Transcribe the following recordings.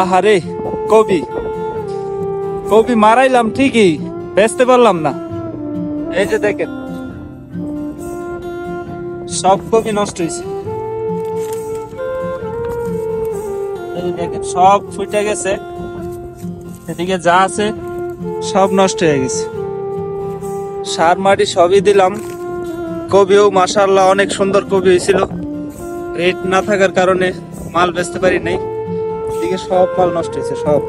আহারে, কবি কবি মারাইলাম ঠিকই, বেচতে পারলাম না। এই যে দেখেন, সব কবি নষ্ট হয়েছে। এই যে দেখেন, সব ফুটে গেছে, এদিকে যা আছে সব নষ্ট হয়ে গেছে। সার মাটি সবই দিলাম। কবিও মাশাআল্লাহ অনেক সুন্দর কবি হয়েছিল, রেট না থাকার কারণে মাল বেচতে পারি নাই। এদিকে সব মাল নষ্ট হয়েছে সব।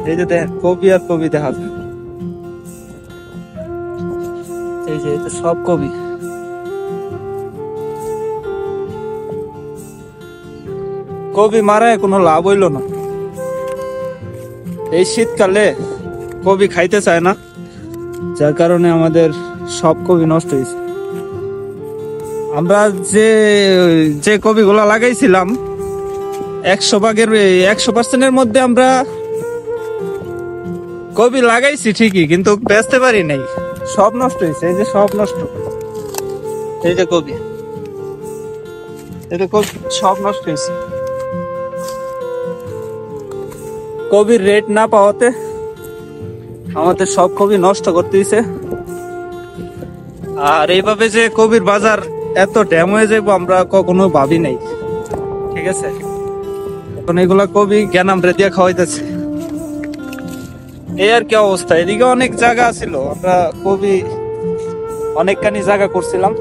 এই যে দেখেন, কবি আর কবি দেখা যায়। এই যে এটা সব কবি। কবি মারায় কোনো লাভ হইল না। এই শীতকালে কবি খাইতে চায় না, যার কারণে আমাদের সব কবি নষ্ট হয়েছে। আমরা যে যে কবিগুলা লাগাইছিলাম 100%-এর মধ্যে আমরা কবি লাগাইছি ঠিকই, কিন্তু বেচতে পারি নাই, সব নষ্ট হয়েছে। এই যে সব নষ্ট, এই যে কবি, এটা কবি সব নষ্ট হয়েছে। কবির রেট না পাওয়াতে আমাদের সব কবি নষ্ট করতে হয়েছে। আর এইভাবে যে কবির বাজার এত ড্যাম হয়ে যাবো আমরা কখনো ভাবি নাই। ঠিক আছে, এখন এগুলা কবি জ্ঞানাম রেদিয়া খাওয়াইতেছে, এই আর কি অবস্থা। এদিকে অনেক জায়গা ছিল, আমরা কবি অনেকখানি জায়গা করছিলাম,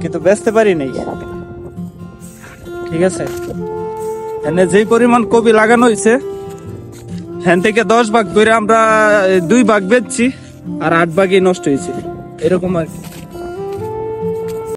কিন্তু বেচতে পারি নাই। ঠিক আছে, এনে যেই পরিমাণ কবি লাগানো হয়েছে, হ্যান থেকে 10 ভাগ করে আমরা 2 ভাগ বেচছি, আর 8 ভাগই নষ্ট হয়েছে, এরকম আর কি।